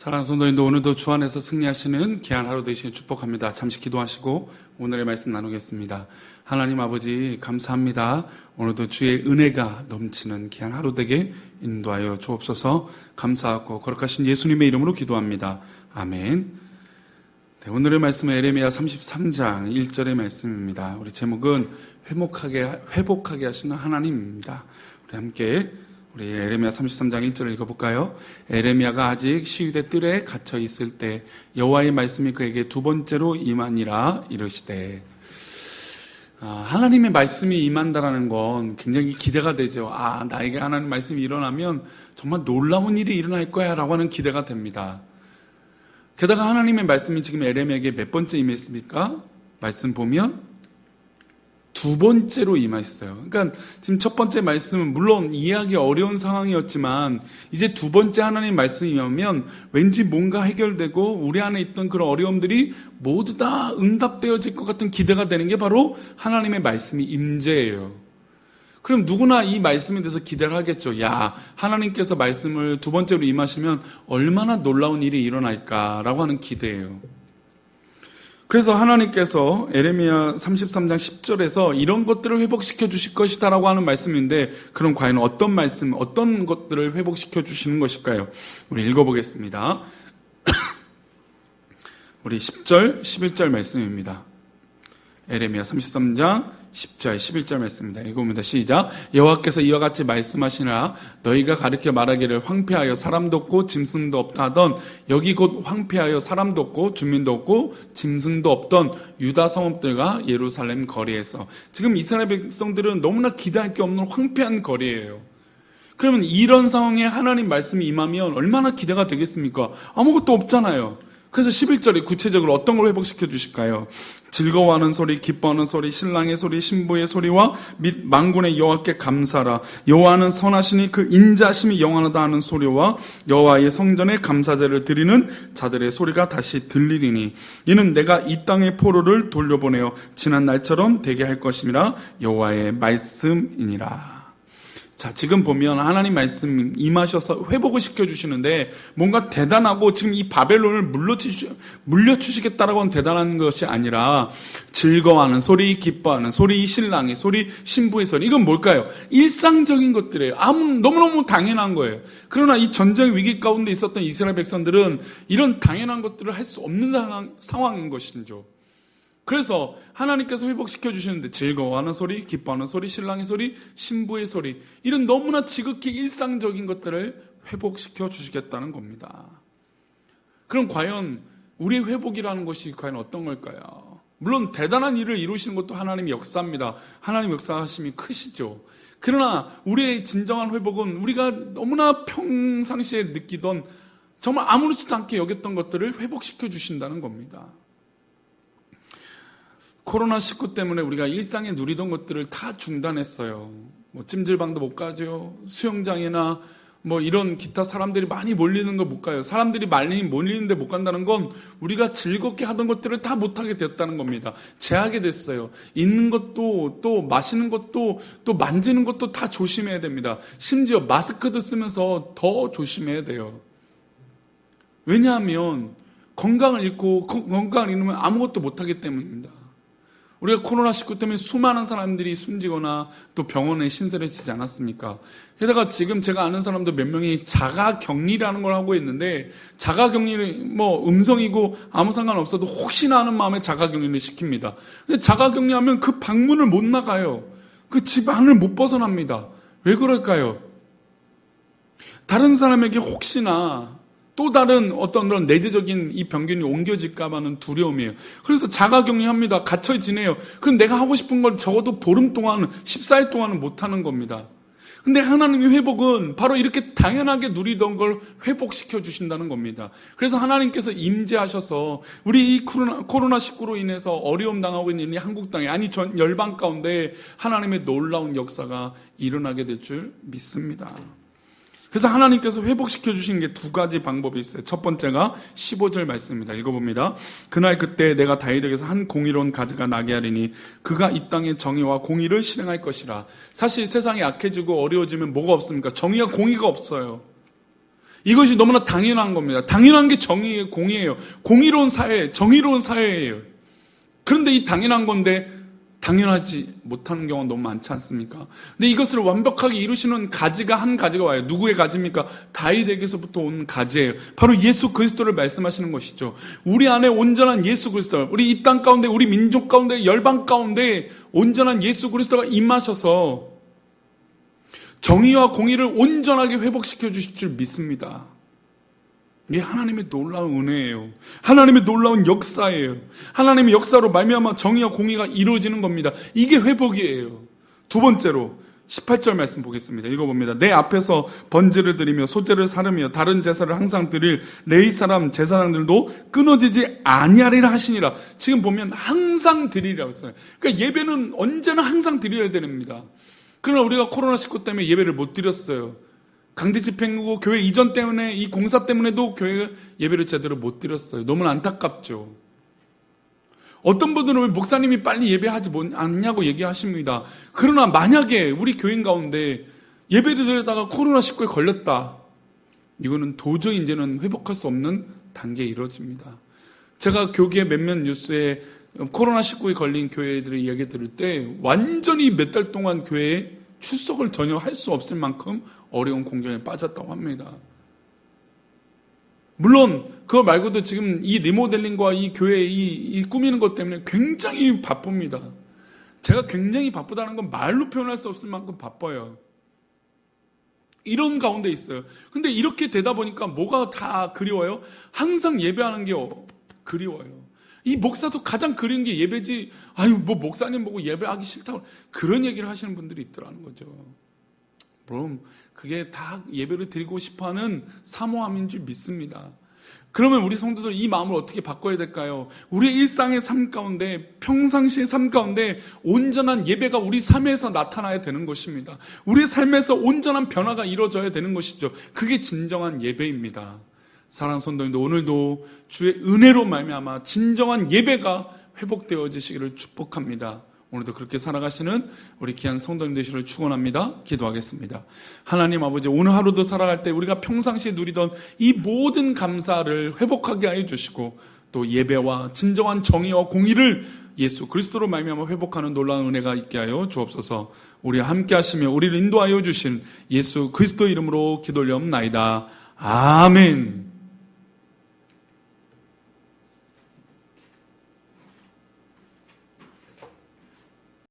사랑하는 성도님들, 오늘도 주 안에서 승리하시는 귀한 하루 되시길 축복합니다. 잠시 기도하시고 오늘의 말씀 나누겠습니다. 하나님 아버지 감사합니다. 오늘도 주의 은혜가 넘치는 귀한 하루 되게 인도하여 주옵소서. 감사하고 거룩하신 예수님의 이름으로 기도합니다. 아멘. 네, 오늘의 말씀은 에레미야 33장 1절의 말씀입니다. 우리 제목은 회복하게 하시는 하나님입니다. 우리 함께 우리 에레미야 33장 1절을 읽어볼까요? 에레미야가 아직 시위대 뜰에 갇혀 있을 때 여호와의 말씀이 그에게 두 번째로 임하니라 이르시되. 하나님의 말씀이 임한다라는 건 굉장히 기대가 되죠. 나에게 하나님 말씀이 일어나면 정말 놀라운 일이 일어날 거야 라고 하는 기대가 됩니다. 게다가 하나님의 말씀이 지금 에레미야에게 몇 번째 임했습니까? 말씀 보면 두 번째로 임했어요. 그러니까 지금 첫 번째 말씀은 물론 이해하기 어려운 상황이었지만 이제 두 번째 하나님 말씀이 임하면 왠지 뭔가 해결되고 우리 안에 있던 그런 어려움들이 모두 다 응답되어질 것 같은 기대가 되는 게 바로 하나님의 말씀이 임재예요. 그럼 누구나 이 말씀에 대해서 기대를 하겠죠. 하나님께서 말씀을 두 번째로 임하시면 얼마나 놀라운 일이 일어날까라고 하는 기대예요. 그래서 하나님께서 에레미야 33장 10절에서 이런 것들을 회복시켜 주실 것이다라고 하는 말씀인데, 그럼 과연 어떤 말씀, 어떤 것들을 회복시켜 주시는 것일까요? 우리 읽어보겠습니다. 우리 10절, 11절 말씀입니다. 에레미야 33장 10절, 11절 말씀입니다. 읽어봅니다. 시작. 여호와께서 이와 같이 말씀하시나 너희가 가르쳐 말하기를 황폐하여 사람도 없고 짐승도 없다 하던 여기 곧 황폐하여 사람도 없고 주민도 없고 짐승도 없던 유다 성읍들과 예루살렘 거리에서. 지금 이스라엘 백성들은 너무나 기대할 게 없는 황폐한 거리예요. 그러면 이런 상황에 하나님 말씀이 임하면 얼마나 기대가 되겠습니까? 아무것도 없잖아요. 그래서 11절에 구체적으로 어떤 걸 회복시켜 주실까요? 즐거워하는 소리, 기뻐하는 소리, 신랑의 소리, 신부의 소리와 및 만군의 여호와께 감사라. 여호와는 선하시니 그 인자심이 영원하다 하는 소리와 여호와의 성전에 감사제를 드리는 자들의 소리가 다시 들리리니 이는 내가 이 땅의 포로를 돌려보내어 지난 날처럼 되게 할 것임이라. 여호와의 말씀이니라. 자, 지금 보면 하나님 말씀 임하셔서 회복을 시켜주시는데 뭔가 대단하고 지금 이 바벨론을 물려주시겠다라고 하는 대단한 것이 아니라 즐거워하는 소리, 기뻐하는 소리, 신랑의 소리, 신부의 소리. 이건 뭘까요? 일상적인 것들이에요. 너무너무 당연한 거예요. 그러나 이 전쟁 위기 가운데 있었던 이스라엘 백성들은 이런 당연한 것들을 할 수 없는 상황인 것이죠. 그래서 하나님께서 회복시켜 주시는데 즐거워하는 소리, 기뻐하는 소리, 신랑의 소리, 신부의 소리, 이런 너무나 지극히 일상적인 것들을 회복시켜 주시겠다는 겁니다. 그럼 과연 우리의 회복이라는 것이 과연 어떤 걸까요? 물론 대단한 일을 이루시는 것도 하나님의 역사입니다. 하나님 역사하심이 크시죠. 그러나 우리의 진정한 회복은 우리가 너무나 평상시에 느끼던 정말 아무렇지도 않게 여겼던 것들을 회복시켜 주신다는 겁니다. 코로나19 때문에 우리가 일상에 누리던 것들을 다 중단했어요. 찜질방도 못 가죠. 수영장이나 이런 기타 사람들이 많이 몰리는 걸 못 가요. 사람들이 많이 몰리는데 못 간다는 건 우리가 즐겁게 하던 것들을 다 못하게 됐다는 겁니다. 제하게 됐어요. 있는 것도 또 마시는 것도 또 만지는 것도 다 조심해야 됩니다. 심지어 마스크도 쓰면서 더 조심해야 돼요. 왜냐하면 건강을 잃으면 아무것도 못하기 때문입니다. 우리가 코로나19 때문에 수많은 사람들이 숨지거나 또 병원에 신세를 지지 않았습니까? 게다가 지금 제가 아는 사람도 몇 명이 자가격리라는 걸 하고 있는데, 자가격리는 음성이고 아무 상관없어도 혹시나 하는 마음에 자가격리를 시킵니다. 근데 자가격리하면 그 방문을 못 나가요. 그 집 안을 못 벗어납니다. 왜 그럴까요? 다른 사람에게 혹시나 또 다른 어떤 그런 내재적인 이 병균이 옮겨질까봐는 두려움이에요. 그래서 자가격리합니다. 갇혀 지내요. 그럼 내가 하고 싶은 걸 적어도 보름 동안은, 14일 동안은 못하는 겁니다. 근데 하나님의 회복은 바로 이렇게 당연하게 누리던 걸 회복시켜 주신다는 겁니다. 그래서 하나님께서 임재하셔서 우리 이 코로나19로 인해서 어려움 당하고 있는 이 한국 땅에, 아니 전 열방 가운데 하나님의 놀라운 역사가 일어나게 될 줄 믿습니다. 그래서 하나님께서 회복시켜 주신 게 두 가지 방법이 있어요. 첫 번째가 15절 말씀입니다. 읽어봅니다. 그날 그때 내가 다윗에게서 한 공의로운 가지가 나게 하리니 그가 이 땅의 정의와 공의를 실행할 것이라. 사실 세상이 악해지고 어려워지면 뭐가 없습니까? 정의와 공의가 없어요. 이것이 너무나 당연한 겁니다. 당연한 게 정의예요, 공의예요. 공의로운 사회, 정의로운 사회예요. 그런데 이 당연한 건데 당연하지 못하는 경우가 너무 많지 않습니까? 근데 이것을 완벽하게 이루시는 가지가 한 가지가 와요. 누구의 가지입니까? 다윗에게서부터 온 가지예요. 바로 예수 그리스도를 말씀하시는 것이죠. 우리 안에 온전한 예수 그리스도, 우리 이 땅 가운데, 우리 민족 가운데, 열방 가운데 온전한 예수 그리스도가 임하셔서 정의와 공의를 온전하게 회복시켜 주실 줄 믿습니다. 이게 하나님의 놀라운 은혜예요. 하나님의 놀라운 역사예요. 하나님의 역사로 말미암아 정의와 공의가 이루어지는 겁니다. 이게 회복이에요. 두 번째로 18절 말씀 보겠습니다. 읽어봅니다. 내 앞에서 번제를 드리며 소제를 사르며 다른 제사를 항상 드릴 레위 사람 제사장들도 끊어지지 아니하리라 하시니라. 지금 보면 항상 드리라고 했어요. 그러니까 예배는 언제나 항상 드려야 됩니다. 그러나 우리가 코로나19 때문에 예배를 못 드렸어요. 강제 집행이고 교회 이전 때문에, 이 공사 때문에도 교회가 예배를 제대로 못 드렸어요. 너무나 안타깝죠. 어떤 분들은 왜 목사님이 빨리 예배하지 않냐고 얘기하십니다. 그러나 만약에 우리 교인 가운데 예배를 드리다가 코로나19에 걸렸다, 이거는 도저히 이제는 회복할 수 없는 단계에 이루어집니다. 제가 교계 몇몇 뉴스에 코로나19에 걸린 교회들의 이야기 들을 때 완전히 몇 달 동안 교회에 출석을 전혀 할 수 없을 만큼 어려운 공경에 빠졌다고 합니다. 물론 그거 말고도 지금 이 리모델링과 이 교회 이 꾸미는 것 때문에 굉장히 바쁩니다. 제가 굉장히 바쁘다는 건 말로 표현할 수 없을 만큼 바빠요. 이런 가운데 있어요. 근데 이렇게 되다 보니까 뭐가 다 그리워요? 항상 예배하는 게 그리워요. 이 목사도 가장 그리운 게 예배지, 아유 뭐 목사님 보고 예배하기 싫다고 그런 얘기를 하시는 분들이 있더라는 거죠. 그럼 그게 다 예배를 드리고 싶어하는 사모함인 줄 믿습니다. 그러면 우리 성도들 이 마음을 어떻게 바꿔야 될까요? 우리의 일상의 삶 가운데, 평상시의 삶 가운데 온전한 예배가 우리 삶에서 나타나야 되는 것입니다. 우리의 삶에서 온전한 변화가 이루어져야 되는 것이죠. 그게 진정한 예배입니다. 사랑하는 성도님들, 오늘도 주의 은혜로 말미암아 진정한 예배가 회복되어지시기를 축복합니다. 오늘도 그렇게 살아가시는 우리 귀한 성도님 되시기를 축원합니다. 기도하겠습니다. 하나님 아버지, 오늘 하루도 살아갈 때 우리가 평상시에 누리던 이 모든 감사를 회복하게 하여 주시고, 또 예배와 진정한 정의와 공의를 예수 그리스도로 말미암아 회복하는 놀라운 은혜가 있게 하여 주옵소서. 우리와 함께 하시며 우리를 인도하여 주신 예수 그리스도 이름으로 기도 올려옵나이다. 아멘.